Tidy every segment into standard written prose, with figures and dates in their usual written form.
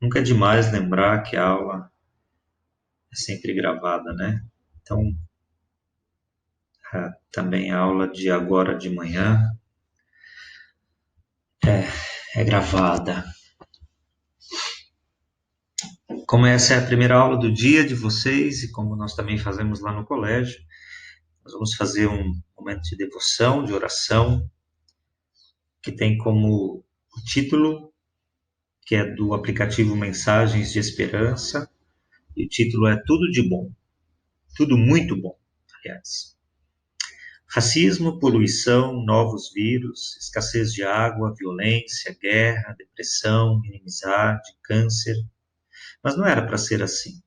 Nunca é demais lembrar que a aula é sempre gravada, né? Então, também a aula de agora de manhã é gravada. Como essa é a primeira aula do dia de vocês e como nós também fazemos lá no colégio, nós vamos fazer um momento de devoção, de oração, que tem como título, que é do aplicativo Mensagens de Esperança, e o título é Tudo de Bom, tudo muito bom, aliás. Racismo, poluição, novos vírus, escassez de água, violência, guerra, depressão, inimizade, câncer. Mas não era para ser assim.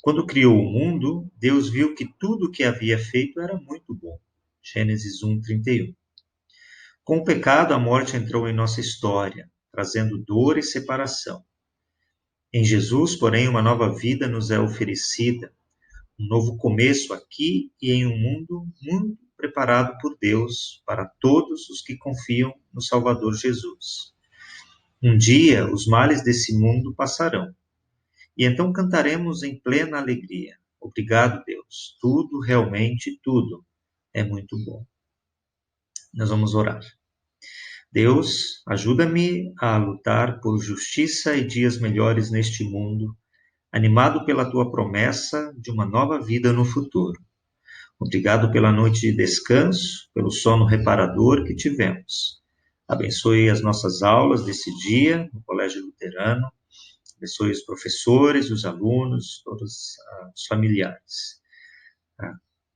Quando criou o mundo, Deus viu que tudo o que havia feito era muito bom. Gênesis 1:31. Com o pecado, a morte entrou em nossa história, trazendo dor e separação. Em Jesus, porém, uma nova vida nos é oferecida, um novo começo aqui e em um mundo muito preparado por Deus para todos os que confiam no Salvador Jesus. Um dia, os males desse mundo passarão, e então cantaremos em plena alegria. Obrigado, Deus. Tudo, realmente tudo, é muito bom. Nós vamos orar. Deus, ajuda-me a lutar por justiça e dias melhores neste mundo, animado pela tua promessa de uma nova vida no futuro. Obrigado pela noite de descanso, pelo sono reparador que tivemos. Abençoe as nossas aulas desse dia no Colégio Luterano. Abençoe os professores, os alunos, todos os familiares.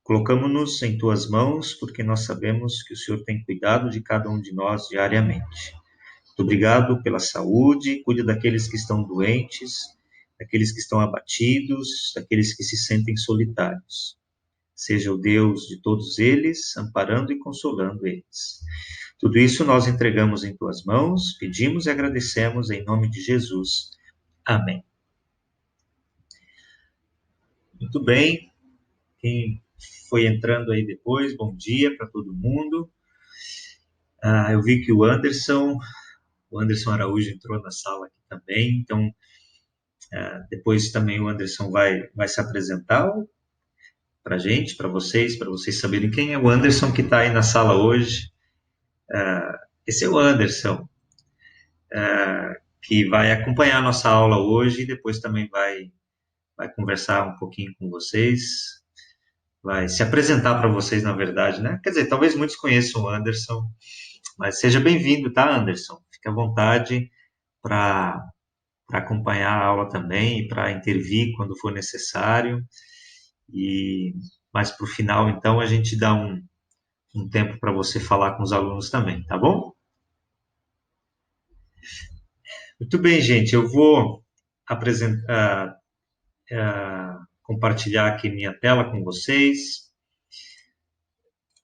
Colocamos-nos em tuas mãos, porque nós sabemos que o Senhor tem cuidado de cada um de nós diariamente. Muito obrigado pela saúde, cuide daqueles que estão doentes, daqueles que estão abatidos, daqueles que se sentem solitários. Seja o Deus de todos eles, amparando e consolando eles. Tudo isso nós entregamos em tuas mãos, pedimos e agradecemos em nome de Jesus. Amém. Muito bem. Quem foi entrando aí depois, bom dia para todo mundo. Eu vi que o Anderson Araújo entrou na sala aqui também, então depois também o Anderson vai se apresentar para a gente, para vocês saberem quem é o Anderson que está aí na sala hoje. Esse é o Anderson, que vai acompanhar a nossa aula hoje e depois também vai conversar um pouquinho com vocês, vai se apresentar para vocês, na verdade, né? Quer dizer, talvez muitos conheçam o Anderson, mas seja bem-vindo, tá, Anderson? Fique à vontade para acompanhar a aula também e para intervir quando for necessário. E mais para o final, então, a gente dá um tempo para você falar com os alunos também, tá bom? Muito bem, gente. Eu vou apresentar, compartilhar aqui minha tela com vocês,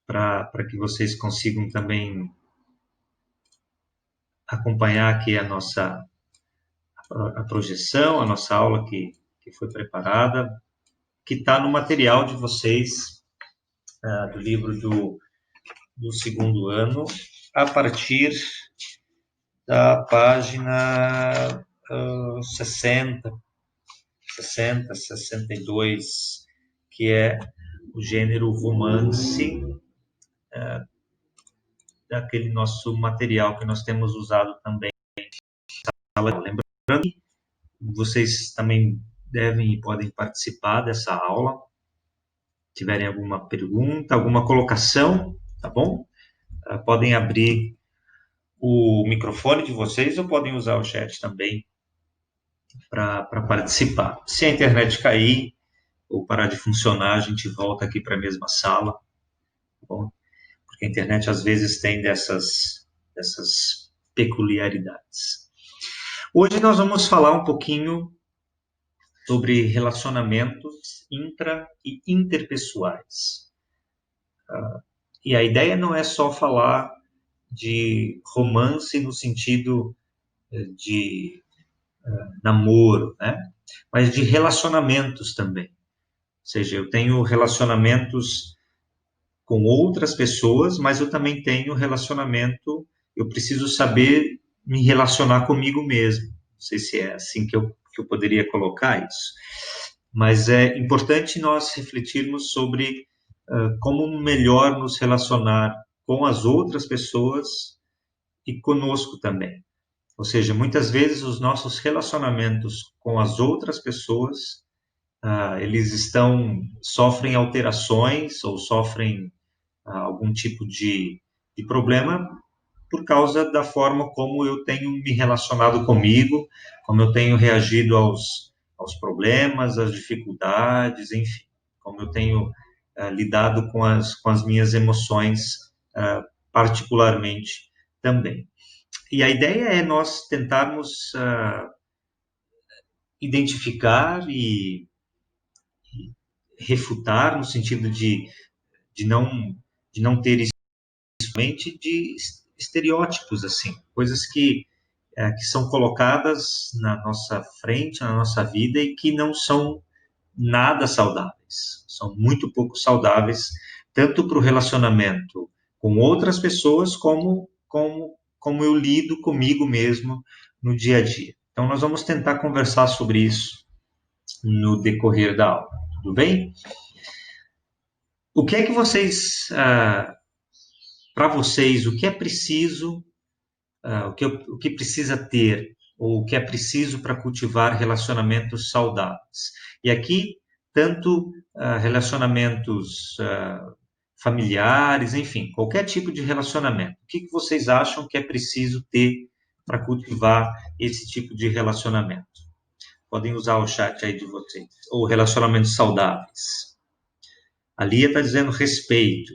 para que vocês consigam também acompanhar aqui a projeção, a nossa aula que foi preparada, que está no material de vocês, do livro do segundo ano, a partir da página 60, 62, que é o gênero romance, daquele nosso material que nós temos usado também. Lembrando que vocês também devem e podem participar dessa aula, se tiverem alguma pergunta, alguma colocação, tá bom? Podem abrir o microfone de vocês ou podem usar o chat também para participar. Se a internet cair ou parar de funcionar, a gente volta aqui para a mesma sala, tá bom? Porque a internet às vezes tem dessas peculiaridades. Hoje nós vamos falar um pouquinho sobre relacionamentos intra e interpessoais. E a ideia não é só falar de romance no sentido de namoro, né? Mas de relacionamentos também. Ou seja, eu tenho relacionamentos com outras pessoas, mas eu também tenho relacionamento, eu preciso saber me relacionar comigo mesmo. Ou sei se é assim que eu poderia colocar isso, mas é importante nós refletirmos sobre como melhor nos relacionar com as outras pessoas e conosco também. Ou seja, muitas vezes os nossos relacionamentos com as outras pessoas, eles sofrem alterações ou sofrem algum tipo de problema por causa da forma como eu tenho me relacionado comigo, como eu tenho reagido aos problemas, às dificuldades, enfim, como eu tenho lidado com as minhas emoções, particularmente também. E a ideia é nós tentarmos identificar e refutar, no sentido de não, de não ter isso mente de estereótipos, assim, coisas que são colocadas na nossa frente, na nossa vida e que não são nada saudáveis, são muito pouco saudáveis, tanto para o relacionamento com outras pessoas, como eu lido comigo mesmo no dia a dia. Então, nós vamos tentar conversar sobre isso no decorrer da aula, tudo bem? O que é que vocês, para vocês, o que é preciso, o que precisa ter, ou o que é preciso para cultivar relacionamentos saudáveis? E aqui, tanto relacionamentos familiares, enfim, qualquer tipo de relacionamento. O que vocês acham que é preciso ter para cultivar esse tipo de relacionamento? Podem usar o chat aí de vocês. Ou relacionamentos saudáveis. A Lia está dizendo respeito.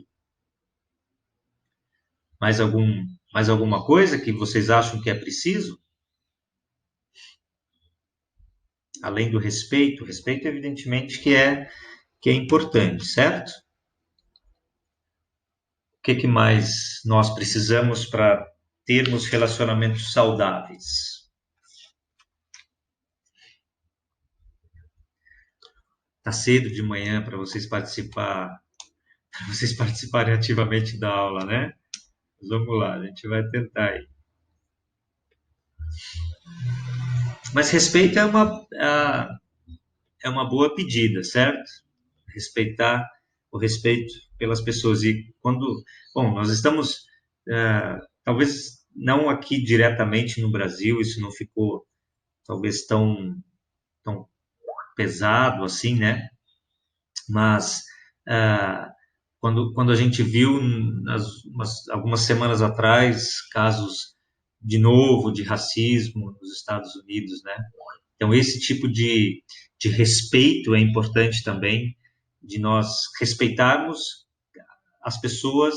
Mais alguma coisa que vocês acham que é preciso? Além do respeito, respeito evidentemente que é importante, certo? O que mais nós precisamos para termos relacionamentos saudáveis? Tá cedo de manhã para vocês participarem ativamente da aula, né? Mas vamos lá, a gente vai tentar aí. Mas respeito é uma boa pedida, certo? Respeitar o respeito pelas pessoas. E bom, nós estamos, talvez não aqui diretamente no Brasil, isso não ficou talvez tão pesado assim, né? Mas quando a gente viu algumas semanas atrás casos de novo de racismo nos Estados Unidos, né? Então esse tipo de respeito é importante também, de nós respeitarmos as pessoas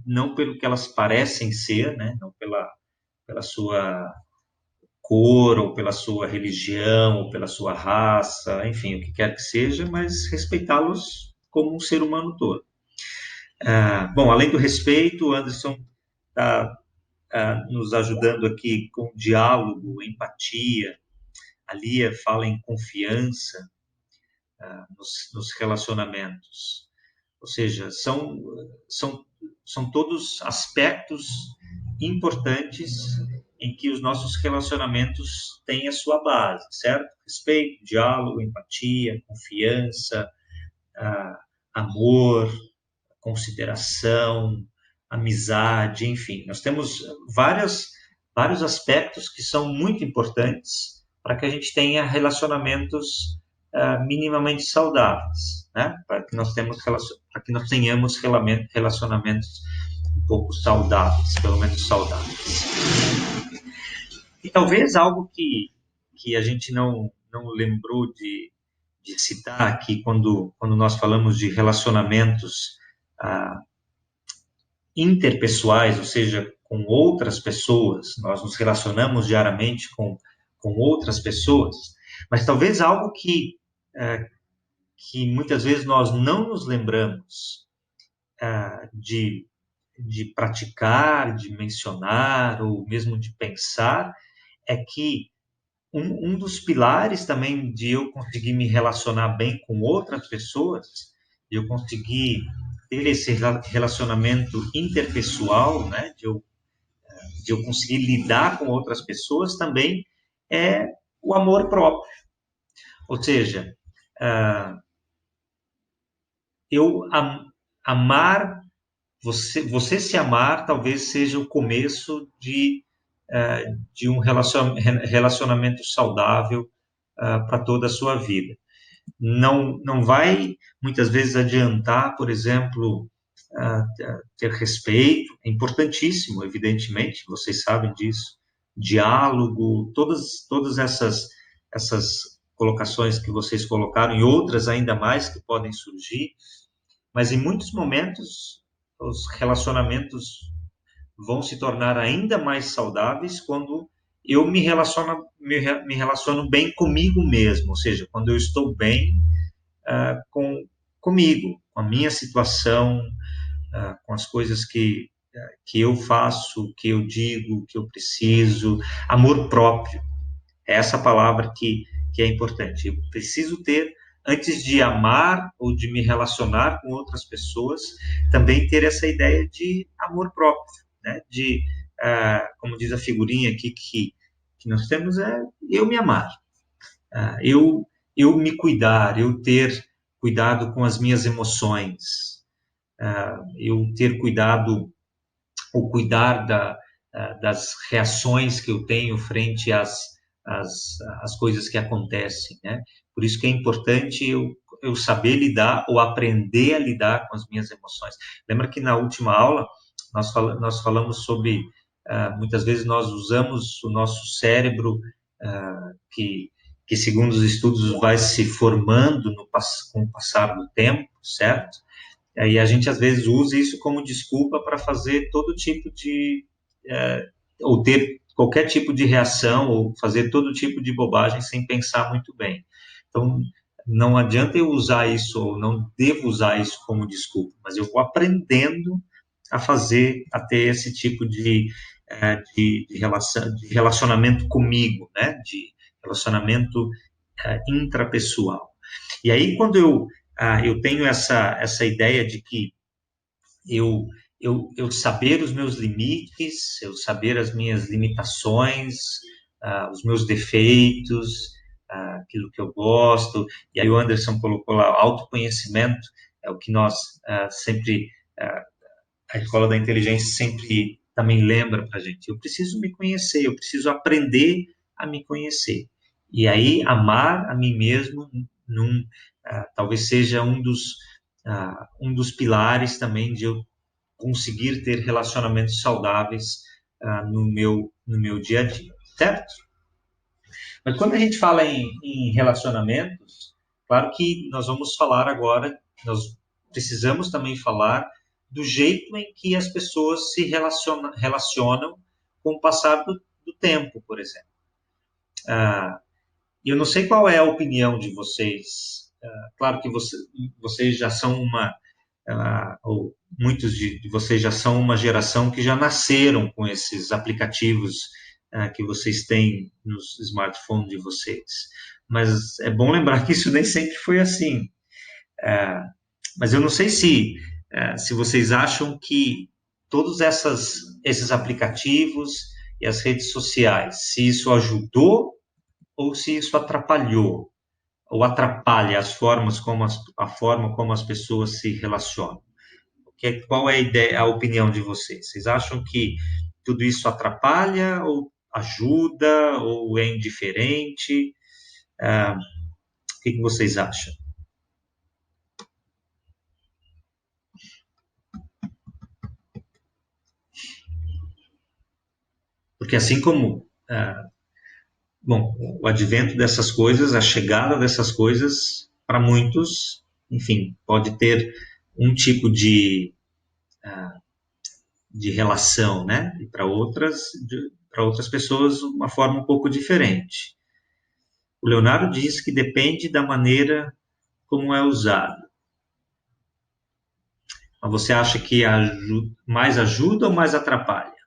não pelo que elas parecem ser, né? Não pela sua cor, ou pela sua religião, ou pela sua raça, enfim, o que quer que seja, mas respeitá-los como um ser humano todo. Bom, além do respeito, o Anderson está nos ajudando aqui com diálogo, empatia. A Lia fala em confiança nos relacionamentos. Ou seja, são todos aspectos importantes em que os nossos relacionamentos têm a sua base, certo? Respeito, diálogo, empatia, confiança, amor, consideração, amizade, enfim. Nós temos vários aspectos que são muito importantes para que a gente tenha relacionamentos minimamente saudáveis, né? Para que nós tenhamos relacionamentos um pouco saudáveis, pelo menos saudáveis. E talvez algo que a gente não lembrou de citar aqui quando nós falamos de relacionamentos interpessoais, ou seja, com outras pessoas, nós nos relacionamos diariamente com outras pessoas, mas talvez algo que muitas vezes nós não nos lembramos de praticar, de mencionar, ou mesmo de pensar, é que um dos pilares também de eu conseguir me relacionar bem com outras pessoas, de eu conseguir ter esse relacionamento interpessoal, né, de eu conseguir lidar com outras pessoas, também é o amor próprio. Ou seja, eu amar, você se amar talvez seja o começo de um relacionamento saudável para toda a sua vida. Não vai muitas vezes adiantar, por exemplo, ter respeito, é importantíssimo, evidentemente, vocês sabem disso, diálogo, todas essas colocações que vocês colocaram e outras ainda mais que podem surgir, mas em muitos momentos os relacionamentos vão se tornar ainda mais saudáveis quando eu me relaciono bem comigo mesmo, ou seja, quando eu estou bem comigo, com a minha situação, com as coisas que eu faço, que eu digo, que eu preciso, amor próprio. É essa palavra que é importante. Eu preciso ter, antes de amar ou de me relacionar com outras pessoas, também ter essa ideia de amor próprio, né? De, como diz a figurinha aqui que nós temos, é eu me amar, eu me cuidar, eu ter cuidado com as minhas emoções, eu ter cuidado ou cuidar das reações que eu tenho frente às coisas que acontecem, né? Por isso que é importante eu saber lidar ou aprender a lidar com as minhas emoções. Lembra que na última aula nós falamos sobre, muitas vezes nós usamos o nosso cérebro, que segundo os estudos vai se formando com o passar do tempo, certo? E a gente às vezes usa isso como desculpa para fazer todo tipo ou ter qualquer tipo de reação, ou fazer todo tipo de bobagem sem pensar muito bem. Então, não adianta eu usar isso, ou não devo usar isso como desculpa, mas eu vou aprendendo a ter esse tipo de relacionamento comigo, né? De relacionamento intrapessoal. E aí, quando eu tenho essa ideia de que eu, eu saber os meus limites, eu saber as minhas limitações, os meus defeitos, aquilo que eu gosto, e aí o Anderson colocou lá, autoconhecimento, é o que nós sempre, a Escola da Inteligência sempre também lembra para a gente, eu preciso me conhecer, eu preciso aprender a me conhecer. E aí, amar a mim mesmo talvez seja um dos pilares também de eu conseguir ter relacionamentos saudáveis no meu dia a dia, certo? Mas quando a gente fala em relacionamentos, claro que nós vamos falar agora, nós precisamos também falar do jeito em que as pessoas se relacionam com o passar do tempo, por exemplo. E eu não sei qual é a opinião de vocês. Claro que vocês já são ou muitos de vocês já são uma geração que já nasceram com esses aplicativos que vocês têm nos smartphones de vocês. Mas é bom lembrar que isso nem sempre foi assim. Mas eu não sei se vocês acham que todos esses aplicativos e as redes sociais, se isso ajudou ou se isso atrapalhou, ou atrapalha a forma como as pessoas se relacionam. Qual é a ideia, a opinião de vocês? Vocês acham que tudo isso atrapalha ou ajuda ou é indiferente? O que vocês acham? Porque assim como, bom, o advento dessas coisas, a chegada dessas coisas, para muitos, enfim, pode ter um tipo de relação, né? E para outras pessoas, uma forma um pouco diferente. O Leonardo diz que depende da maneira como é usado. Mas você acha que mais ajuda ou mais atrapalha?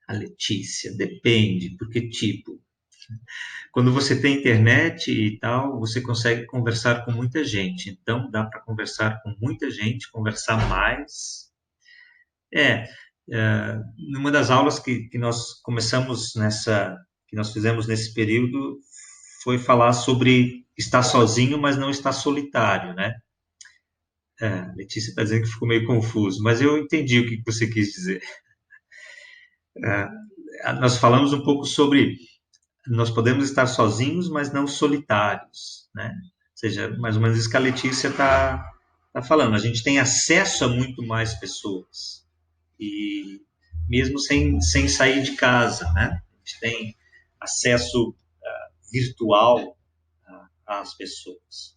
A Letícia, depende, porque tipo. Quando você tem internet e tal, você consegue conversar com muita gente. Então, dá para conversar com muita gente, conversar mais. É, numa das aulas que nós começamos que nós fizemos nesse período, foi falar sobre estar sozinho, mas não estar solitário, né? Letícia está dizendo que ficou meio confuso, mas eu entendi o que você quis dizer. Nós falamos um pouco sobre nós podemos estar sozinhos, mas não solitários, né? Ou seja, mais ou menos isso que a Letícia tá falando. A gente tem acesso a muito mais pessoas e mesmo sem sair de casa, né? A gente tem acesso virtual às pessoas.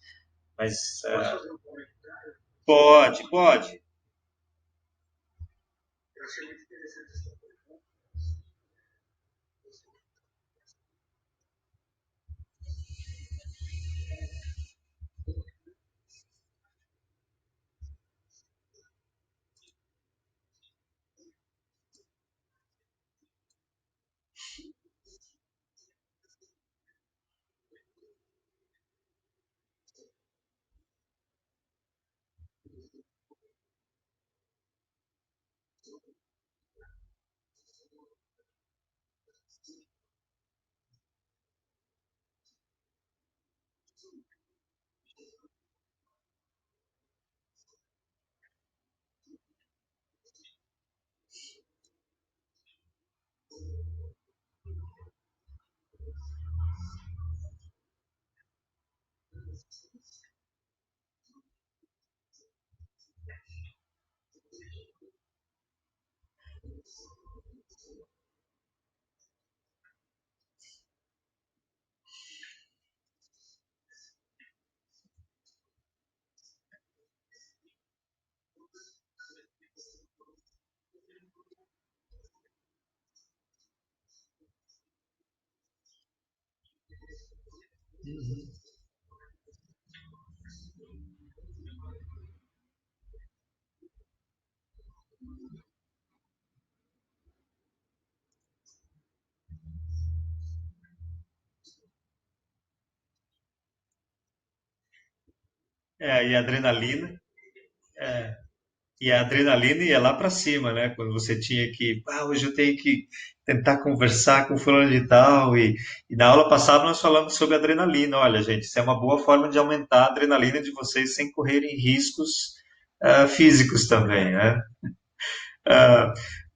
Mas pode. E a adrenalina, ia lá para cima, né? Quando você tinha que, hoje eu tenho que tentar conversar com fulano de tal. E na aula passada nós falamos sobre adrenalina. Olha, gente, isso é uma boa forma de aumentar a adrenalina de vocês sem correrem riscos físicos também, né? Ah,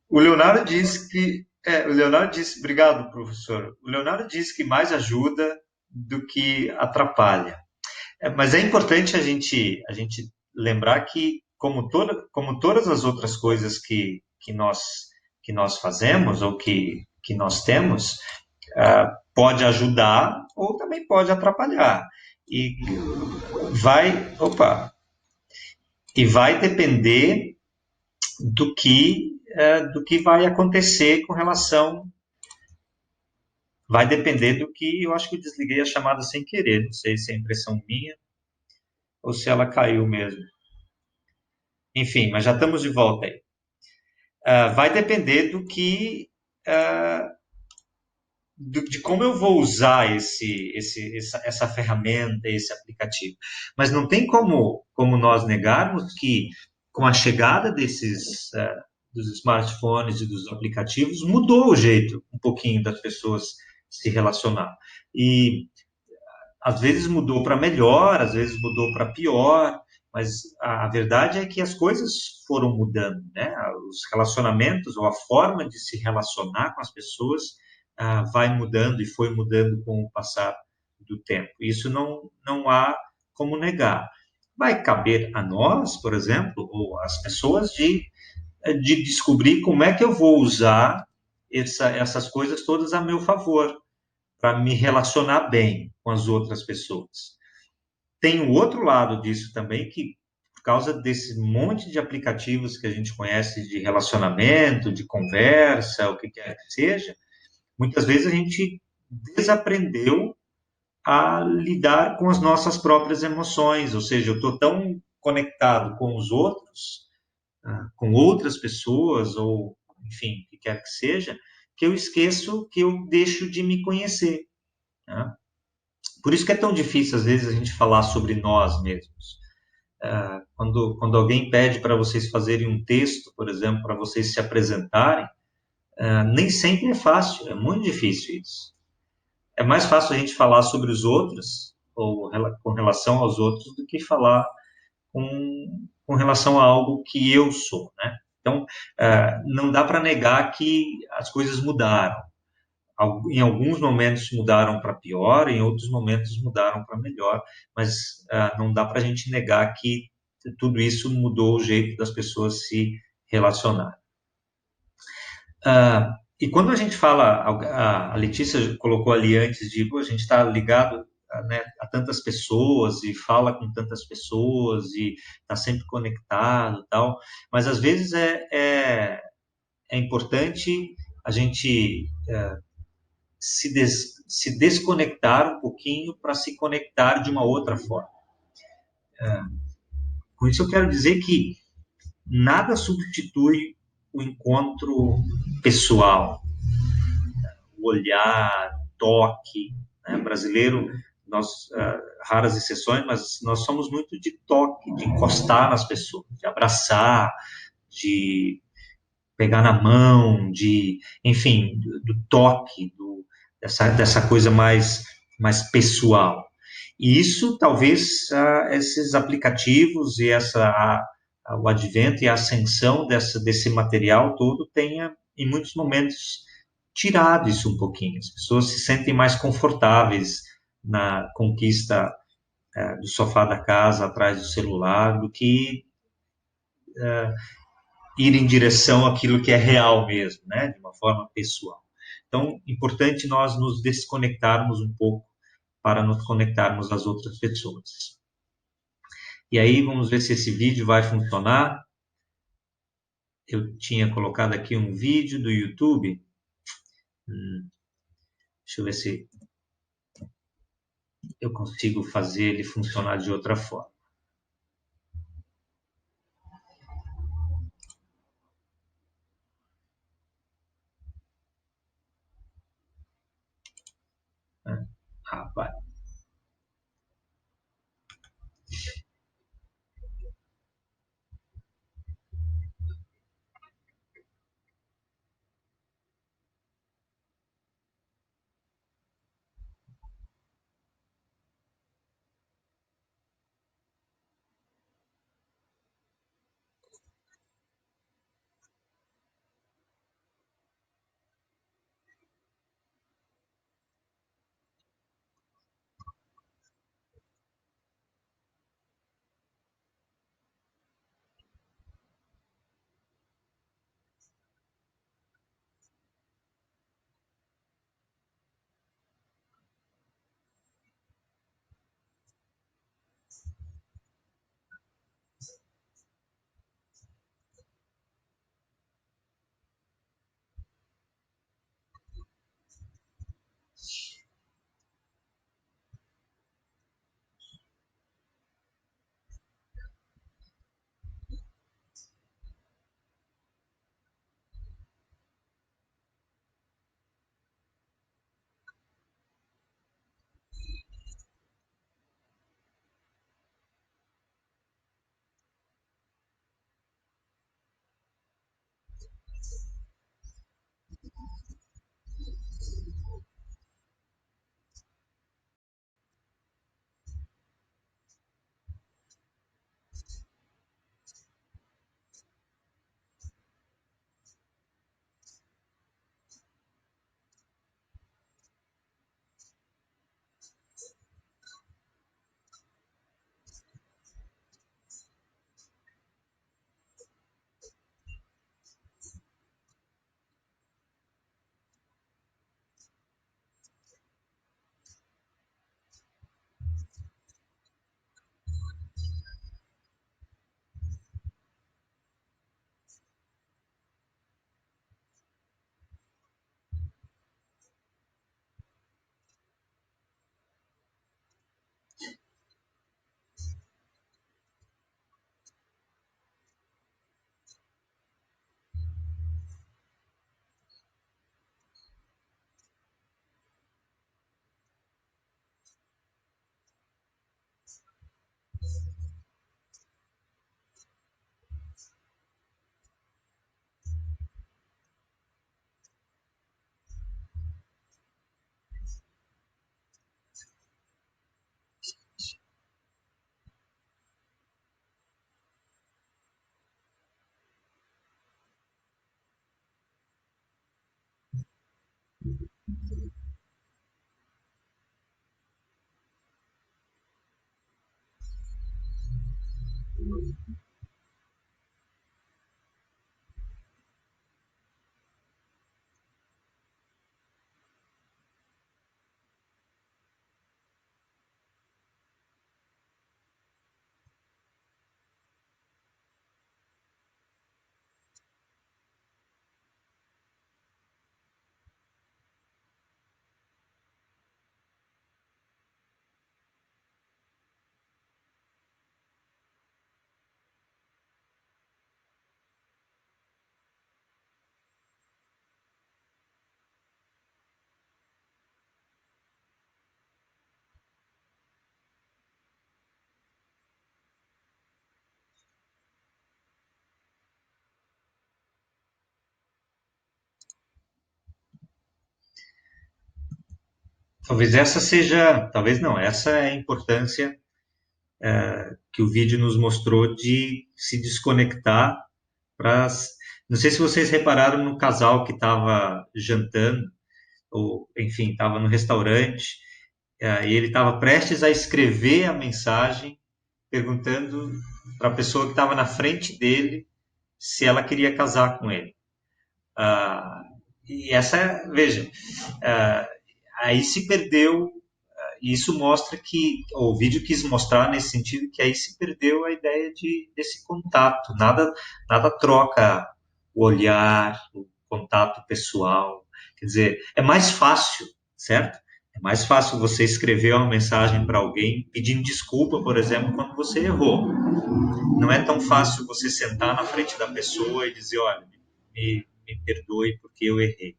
o Leonardo disse obrigado, professor. O Leonardo disse que mais ajuda do que atrapalha. Mas é importante a gente lembrar que, como todas as outras coisas que nós fazemos ou que nós temos, pode ajudar ou também pode atrapalhar. E opa, e vai depender do que vai acontecer com relação. Vai depender do que. Eu acho que eu desliguei a chamada sem querer. Não sei se é impressão minha ou se ela caiu mesmo. Enfim, mas já estamos de volta aí. Vai depender de como eu vou usar essa ferramenta, esse aplicativo. Mas não tem como nós negarmos que, com a chegada dos smartphones e dos aplicativos, mudou o jeito um pouquinho das pessoas se relacionar. E às vezes mudou para melhor, às vezes mudou para pior, mas a verdade é que as coisas foram mudando, né? Os relacionamentos ou a forma de se relacionar com as pessoas vai mudando e foi mudando com o passar do tempo. Isso não há como negar. Vai caber a nós, por exemplo, ou às pessoas de descobrir como é que eu vou usar essas coisas todas a meu favor para me relacionar bem com as outras pessoas. Tem o outro lado disso também, que por causa desse monte de aplicativos que a gente conhece de relacionamento, de conversa, o que quer que seja, muitas vezes a gente desaprendeu a lidar com as nossas próprias emoções, ou seja, eu estou tão conectado com os outros, com outras pessoas, ou enfim, o que quer que seja, que eu esqueço que eu deixo de me conhecer. né? Por isso que é tão difícil, às vezes, a gente falar sobre nós mesmos. Quando alguém pede para vocês fazerem um texto, por exemplo, para vocês se apresentarem, nem sempre é fácil, é muito difícil isso. É mais fácil a gente falar sobre os outros, ou com relação aos outros, do que falar com relação a algo que eu sou, né? Então, não dá para negar que as coisas mudaram. Em alguns momentos mudaram para pior, em outros momentos mudaram para melhor, mas não dá para a gente negar que tudo isso mudou o jeito das pessoas se relacionar. E quando a gente fala, a Letícia colocou ali antes de, pô, a gente está ligado, né, a tantas pessoas e fala com tantas pessoas e está sempre conectado e tal, mas às vezes é importante a gente se desconectar um pouquinho para se conectar de uma outra forma. Com isso eu quero dizer que nada substitui o encontro pessoal, o olhar, o toque, né? Brasileiro, nós, raras exceções, mas nós somos muito de toque, de encostar nas pessoas, de abraçar, de pegar na mão, enfim, do toque, dessa coisa mais pessoal. E isso, talvez, esses aplicativos e o advento e a ascensão desse material todo tenha, em muitos momentos, tirado isso um pouquinho. As pessoas se sentem mais confortáveis na conquista do sofá da casa, atrás do celular, do que ir em direção àquilo que é real mesmo, né, de uma forma pessoal. Então, importante nós nos desconectarmos um pouco para nos conectarmos às outras pessoas. E aí, vamos ver se esse vídeo vai funcionar. Eu tinha colocado aqui um vídeo do YouTube. Deixa eu ver se eu consigo fazer ele funcionar de outra forma. Vai. Talvez essa seja, talvez não, essa é a importância que o vídeo nos mostrou de se desconectar para. Não sei se vocês repararam no casal que estava jantando, ou enfim, estava no restaurante, e ele estava prestes a escrever a mensagem, perguntando para a pessoa que estava na frente dele se ela queria casar com ele. Ah, e essa, veja, ah, aí se perdeu. E isso mostra que o vídeo quis mostrar nesse sentido que aí se perdeu a ideia desse contato. Nada troca o olhar, o contato pessoal. Quer dizer, é mais fácil, certo? É mais fácil você escrever uma mensagem para alguém pedindo desculpa, por exemplo, quando você errou. Não é tão fácil você sentar na frente da pessoa e dizer, olha, me perdoe porque eu errei.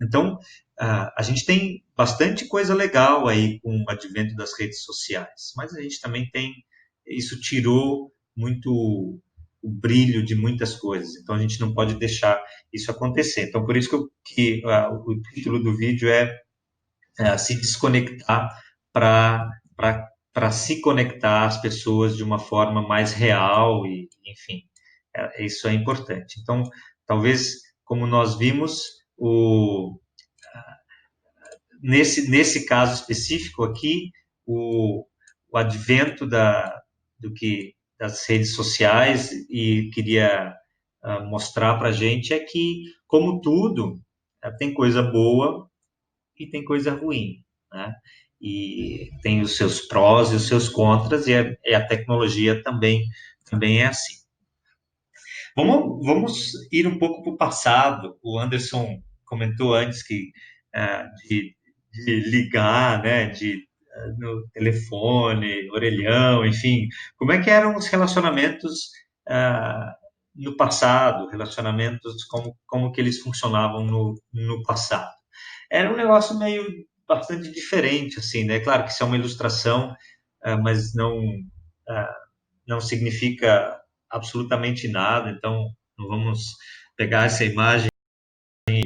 Então, a gente tem bastante coisa legal aí com o advento das redes sociais, mas a gente também tem, isso tirou muito o brilho de muitas coisas, então a gente não pode deixar isso acontecer. Então, por isso o título do vídeo é se desconectar para para se conectar às pessoas de uma forma mais real e, enfim, isso é importante. Então, talvez, como nós vimos, nesse caso específico aqui, o advento das redes sociais e queria mostrar para a gente é que, como tudo, tem coisa boa e tem coisa ruim, né? E tem os seus prós e os seus contras, e a tecnologia também é assim. Vamos ir um pouco para o passado. O Anderson comentou antes que de ligar, né, no telefone, orelhão, enfim. Como é que eram os relacionamentos no passado? Relacionamentos, como que eles funcionavam no passado? Era um negócio meio bastante diferente, assim, né? Claro que isso é uma ilustração, mas não significa absolutamente nada, então não vamos pegar essa imagem,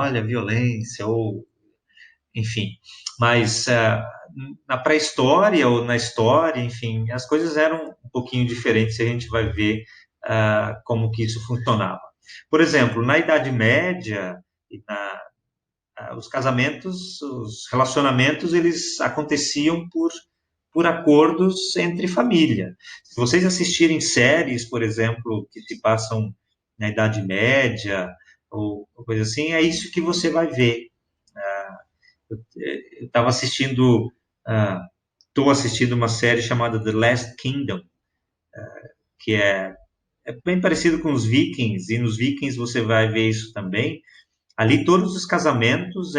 olha, violência, ou enfim. Mas na pré-história ou na história, enfim, as coisas eram um pouquinho diferentes, e a gente vai ver como que isso funcionava. Por exemplo, na Idade Média, os casamentos, os relacionamentos, eles aconteciam por acordos entre família. Se vocês assistirem séries, por exemplo, que se passam na Idade Média, ou coisa assim, é isso que você vai ver. Eu estava assistindo, estou assistindo uma série chamada The Last Kingdom, que é bem parecido com os Vikings, e nos Vikings você vai ver isso também. Ali todos os casamentos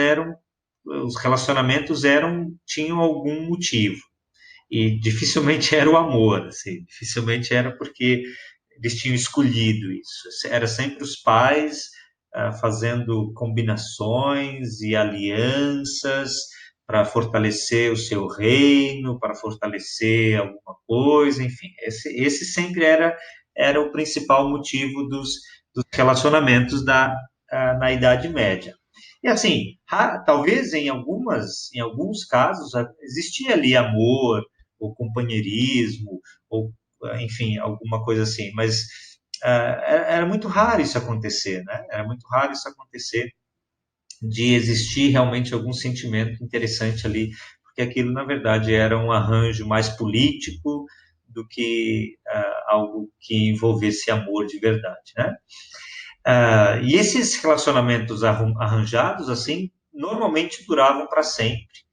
os relacionamentos tinham algum motivo. E dificilmente era o amor, assim, dificilmente era porque eles tinham escolhido isso. Era sempre os pais fazendo combinações e alianças para fortalecer o seu reino, para fortalecer alguma coisa, enfim. Esse sempre era o principal motivo dos relacionamentos na Idade Média. E assim, talvez em alguns casos, existia ali amor, ou companheirismo, ou enfim, alguma coisa assim, mas era muito raro isso acontecer, né? Era muito raro isso acontecer de existir realmente algum sentimento interessante ali, porque aquilo, na verdade, era um arranjo mais político do que algo que envolvesse amor de verdade, né? E esses relacionamentos arranjados, assim, normalmente duravam para sempre,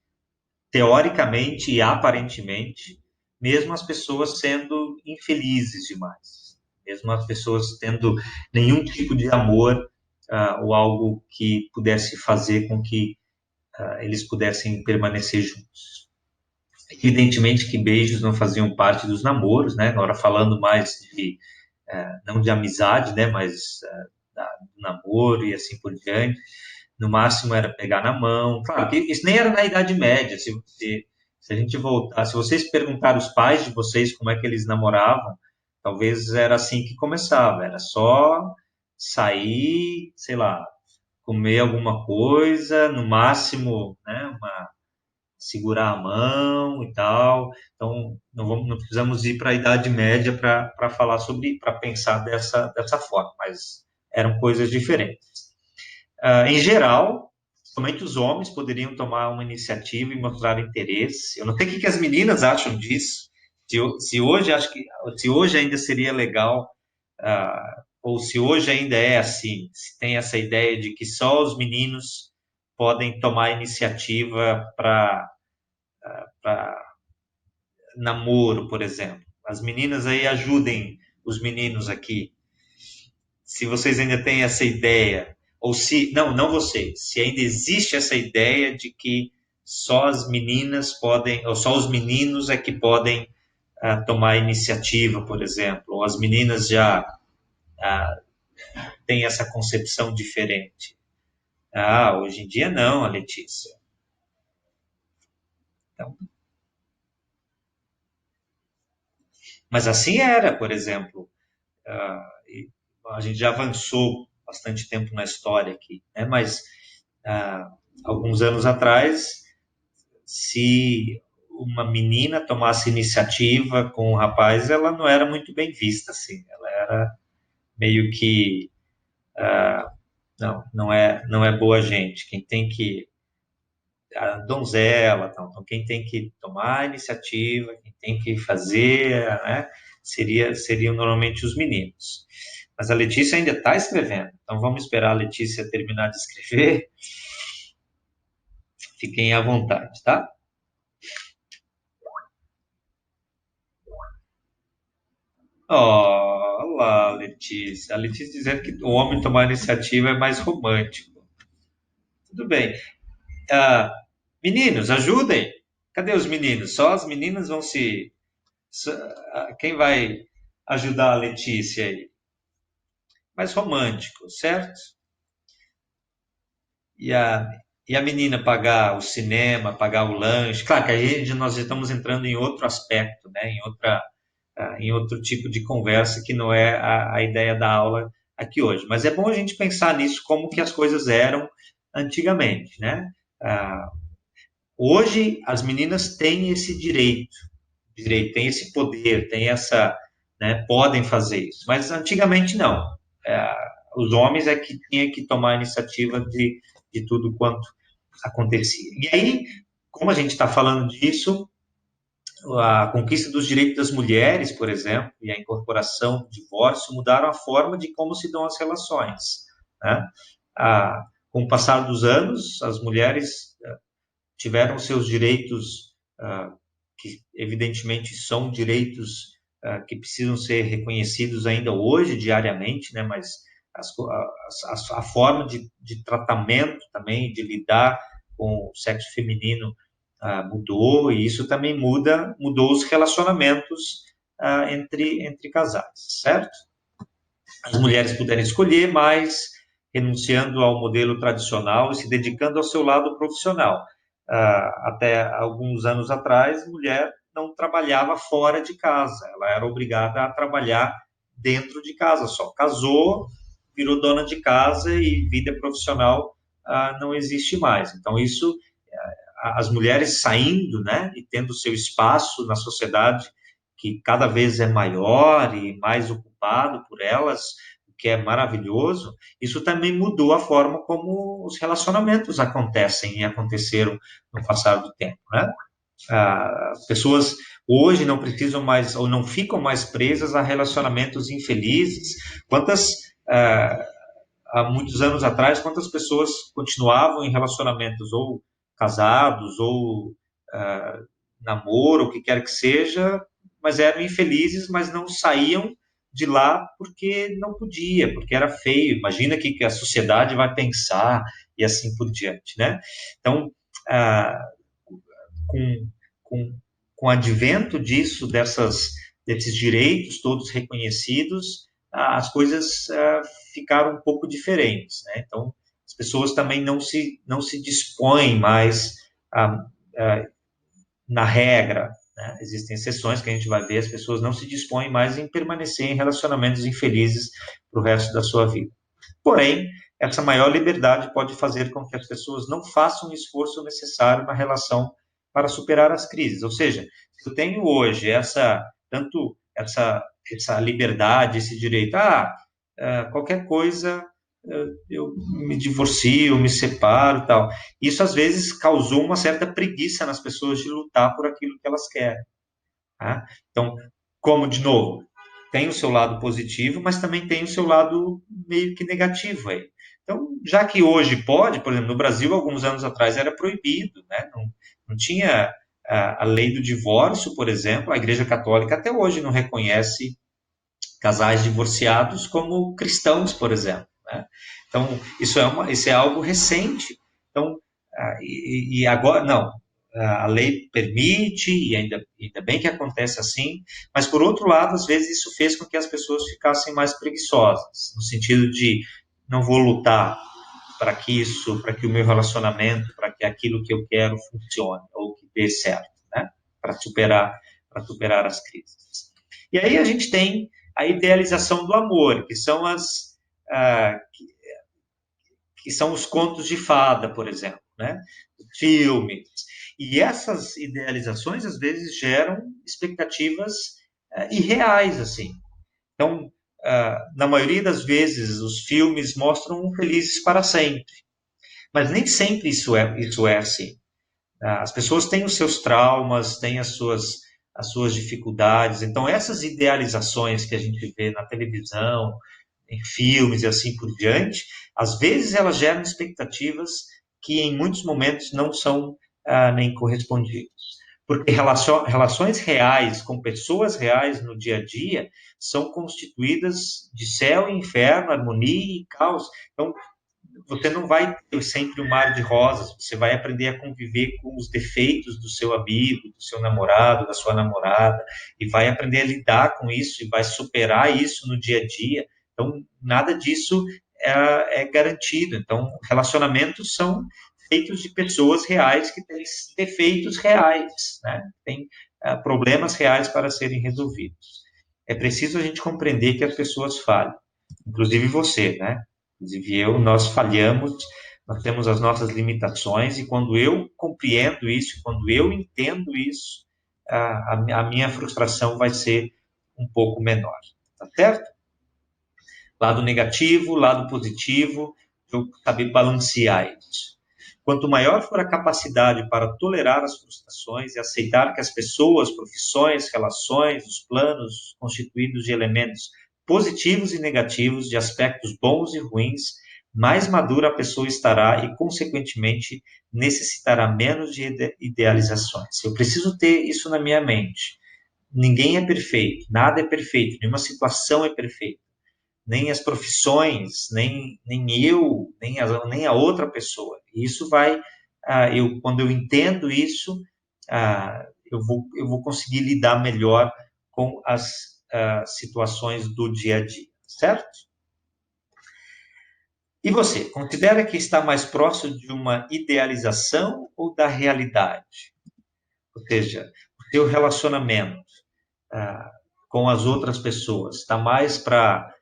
teoricamente e aparentemente, mesmo as pessoas sendo infelizes demais, mesmo as pessoas tendo nenhum tipo de amor ou algo que pudesse fazer com que eles pudessem permanecer juntos. Evidentemente que beijos não faziam parte dos namoros, né? Agora falando mais de não de amizade, né? Mas do namoro e assim por diante. No máximo era pegar na mão. Claro que isso nem era na Idade Média. Se a gente voltar, se vocês perguntarem aos pais de vocês como é que eles namoravam, talvez era assim que começava. Era só sair, sei lá, comer alguma coisa, no máximo, né, segurar a mão e tal. Então, não precisamos ir para a Idade Média para falar sobre, para pensar dessa forma, mas eram coisas diferentes. Em geral, somente os homens poderiam tomar uma iniciativa e mostrar interesse. Eu não sei o que as meninas acham disso. Se hoje acho que se hoje ainda seria legal, ou se hoje ainda é assim, se tem essa ideia de que só os meninos podem tomar iniciativa para namoro, por exemplo. As meninas aí ajudem os meninos aqui. Se vocês ainda têm essa ideia, ou se, não vocês, se ainda existe essa ideia de que só as meninas podem, ou só os meninos é que podem tomar iniciativa, por exemplo, ou as meninas já têm essa concepção diferente. Hoje em dia não, a Letícia. Então, mas assim era, por exemplo, a gente já avançou bastante tempo na história aqui, né? Mas alguns anos atrás, se uma menina tomasse iniciativa com um rapaz, ela não era muito bem vista, assim. Ela era meio que não é boa gente. Quem tem que a donzela, então quem tem que tomar a iniciativa, quem tem que fazer, né, seriam normalmente os meninos. Mas a Letícia ainda está escrevendo, então vamos esperar a Letícia terminar de escrever. Fiquem à vontade, tá? Olá, Letícia. A Letícia dizendo que o homem tomar iniciativa é mais romântico. Tudo bem. Ah, Meninos, ajudem. Cadê os meninos? Só as meninas vão se. Quem vai ajudar a Letícia aí? Mais romântico, certo? E a, e a menina pagar o cinema, pagar o lanche. Claro que aí nós estamos entrando em outro aspecto, né? Em outro tipo de conversa que não é a ideia da aula aqui hoje. Mas é bom a gente pensar nisso, como que as coisas eram antigamente, né? Ah, Hoje as meninas têm esse têm esse poder, têm essa, né, podem fazer isso. Mas antigamente não. É, os homens é que tinham que tomar a iniciativa de tudo quanto acontecia. E aí, como a gente está falando disso, a conquista dos direitos das mulheres, por exemplo, e a incorporação do divórcio mudaram a forma de como se dão as relações, né? Com o passar dos anos, as mulheres tiveram seus direitos, que evidentemente são direitos que precisam ser reconhecidos ainda hoje, diariamente, né? Mas a forma de tratamento também, de lidar com o sexo feminino mudou, e isso também mudou os relacionamentos entre casais, certo? As mulheres puderem escolher mais, renunciando ao modelo tradicional e se dedicando ao seu lado profissional. Até alguns anos atrás, mulher não trabalhava fora de casa, ela era obrigada a trabalhar dentro de casa, só casou, virou dona de casa e vida profissional não existe mais. Então, isso, as mulheres saindo, né, e tendo seu espaço na sociedade, que cada vez é maior e mais ocupado por elas, que é maravilhoso, isso também mudou a forma como os relacionamentos acontecem e aconteceram no passar do tempo, né? As pessoas hoje não precisam mais ou não ficam mais presas a relacionamentos infelizes. Quantas há muitos anos atrás, quantas pessoas continuavam em relacionamentos ou casados ou namoro, o que quer que seja, mas eram infelizes, mas não saíam de lá porque não podia, porque era feio. Imagina que a sociedade vai pensar e assim por diante, né? Então, ah, com, com, com o advento disso, desses direitos todos reconhecidos, as coisas ficaram um pouco diferentes, né? Então, as pessoas também não se dispõem mais a, na regra, né? Existem exceções que a gente vai ver, as pessoas não se dispõem mais em permanecer em relacionamentos infelizes para o resto da sua vida. Porém, essa maior liberdade pode fazer com que as pessoas não façam o esforço necessário na relação para superar as crises. Ou seja, se eu tenho hoje tanto essa liberdade, esse direito, qualquer coisa eu me divorcio, me separo e tal. Isso às vezes causou uma certa preguiça nas pessoas de lutar por aquilo que elas querem. Tá? Então, como de novo, tem o seu lado positivo, mas também tem o seu lado meio que negativo aí. Então, já que hoje pode, por exemplo, no Brasil, alguns anos atrás era proibido, né? Não tinha a lei do divórcio, por exemplo, a Igreja Católica até hoje não reconhece casais divorciados como cristãos, por exemplo, né? Então, isso é algo recente. Então, e agora, não, a lei permite, e ainda bem que acontece assim, mas por outro lado, às vezes isso fez com que as pessoas ficassem mais preguiçosas, no sentido de não vou lutar para que o meu relacionamento, para que aquilo que eu quero funcione, ou que dê certo, né? Para superar as crises. E aí a gente tem a idealização do amor, que são que são os contos de fada, por exemplo, né? Filmes. E essas idealizações às vezes geram expectativas irreais, assim. Então, na maioria das vezes, os filmes mostram felizes para sempre, mas nem sempre isso é assim. As pessoas têm os seus traumas, têm as suas dificuldades. Então, essas idealizações que a gente vê na televisão, em filmes e assim por diante, às vezes elas geram expectativas que em muitos momentos não são nem correspondidas. Porque relações reais com pessoas reais no dia a dia são constituídas de céu e inferno, harmonia e caos. Então, você não vai ter sempre um mar de rosas, você vai aprender a conviver com os defeitos do seu amigo, do seu namorado, da sua namorada, e vai aprender a lidar com isso e vai superar isso no dia a dia. Então, nada disso é garantido. Então, relacionamentos são feitos de pessoas reais que têm defeitos reais, né? Tem problemas reais para serem resolvidos. É preciso a gente compreender que as pessoas falham, inclusive você, né? Inclusive nós falhamos, nós temos as nossas limitações, e quando eu compreendo isso, quando eu entendo isso, a minha frustração vai ser um pouco menor, tá certo? Lado negativo, lado positivo, eu saber balancear isso. Quanto maior for a capacidade para tolerar as frustrações e aceitar que as pessoas, profissões, relações, os planos constituídos de elementos positivos e negativos, de aspectos bons e ruins, mais madura a pessoa estará e, consequentemente, necessitará menos de idealizações. Eu preciso ter isso na minha mente. Ninguém é perfeito, nada é perfeito, nenhuma situação é perfeita, nem as profissões, nem eu, nem a outra pessoa. Isso vai, quando eu entendo isso, eu vou conseguir lidar melhor com as situações do dia a dia, certo? E você, considera que está mais próximo de uma idealização ou da realidade? Ou seja, o seu relacionamento ah, com as outras pessoas está mais para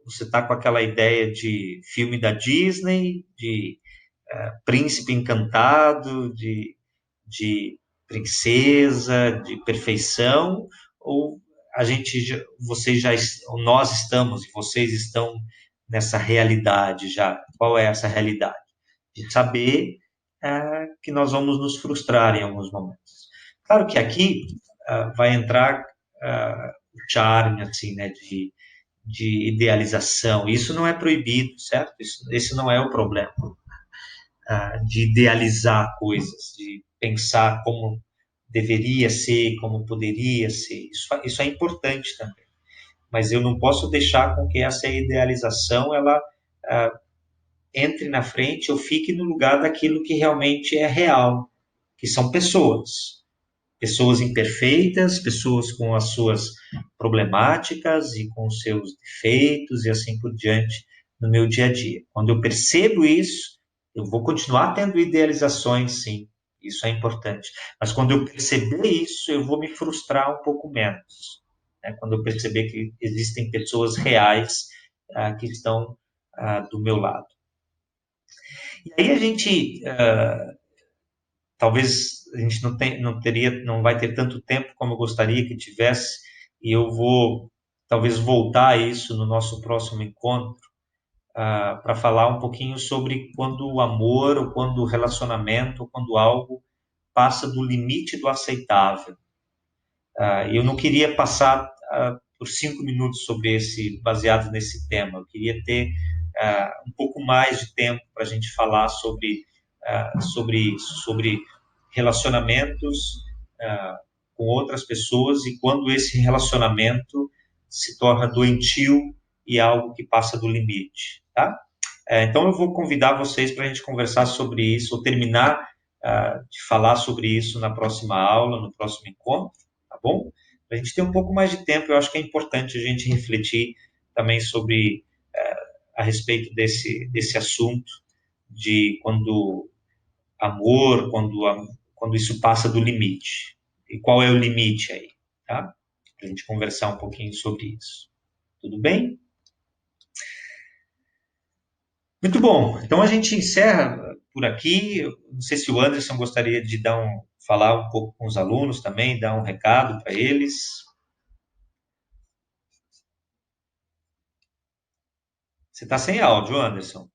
você está com aquela ideia de filme da Disney, de príncipe encantado, de princesa, de perfeição, ou a gente, vocês já, nós estamos e vocês estão nessa realidade já. Qual é essa realidade? De saber que nós vamos nos frustrar em alguns momentos. Claro que aqui vai entrar o charme, assim, né, de idealização. Isso não é proibido, certo? Esse não é o problema, de idealizar coisas, de pensar como deveria ser, como poderia ser. Isso é importante também. Mas eu não posso deixar com que essa idealização ela entre na frente ou fique no lugar daquilo que realmente é real, que são pessoas. Pessoas imperfeitas, pessoas com as suas problemáticas e com os seus defeitos e assim por diante no meu dia a dia. Quando eu percebo isso, eu vou continuar tendo idealizações, sim, isso é importante. Mas quando eu perceber isso, eu vou me frustrar um pouco menos. Né? Quando eu perceber que existem pessoas reais que estão do meu lado. E aí a gente talvez a gente não vai ter tanto tempo como eu gostaria que tivesse, e eu vou talvez voltar a isso no nosso próximo encontro, para falar um pouquinho sobre quando o amor, ou quando o relacionamento, ou quando algo passa do limite do aceitável. Eu não queria passar por 5 minutos sobre baseado nesse tema. Eu queria ter um pouco mais de tempo para a gente falar sobre isso, sobre relacionamentos com outras pessoas e quando esse relacionamento se torna doentio e algo que passa do limite, tá? Então eu vou convidar vocês para a gente conversar sobre isso, ou terminar de falar sobre isso na próxima aula, no próximo encontro, tá bom? Para a gente ter um pouco mais de tempo, eu acho que é importante a gente refletir também sobre a respeito desse assunto de quando amor, quando isso passa do limite. E qual é o limite aí, tá? Para a gente conversar um pouquinho sobre isso. Tudo bem? Muito bom. Então a gente encerra por aqui. Eu não sei se o Anderson gostaria de falar um pouco com os alunos também, dar um recado para eles. Você está sem áudio, Anderson.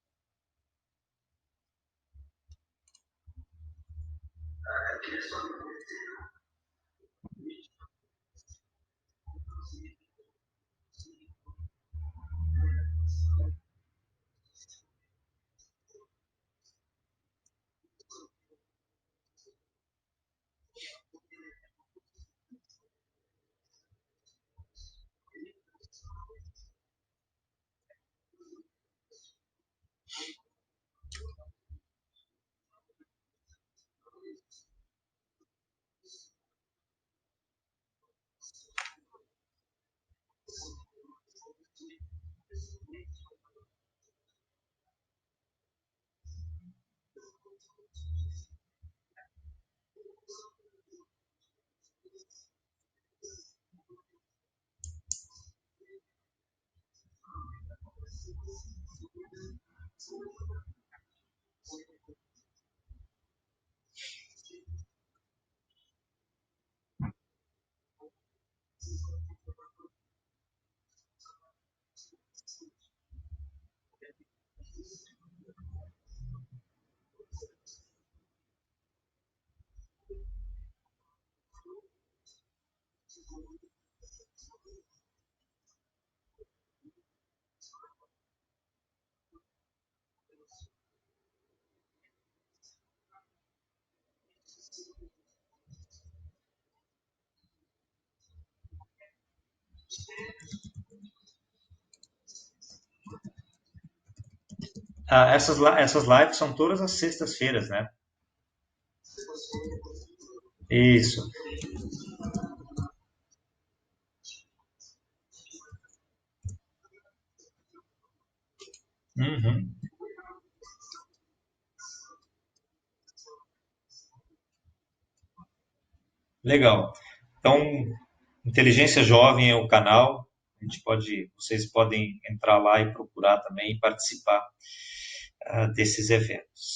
Essas lives são todas as sextas-feiras, né? Isso. Uhum. Legal. Então, Inteligência Jovem é o canal. Vocês podem entrar lá e procurar também e participar desses eventos.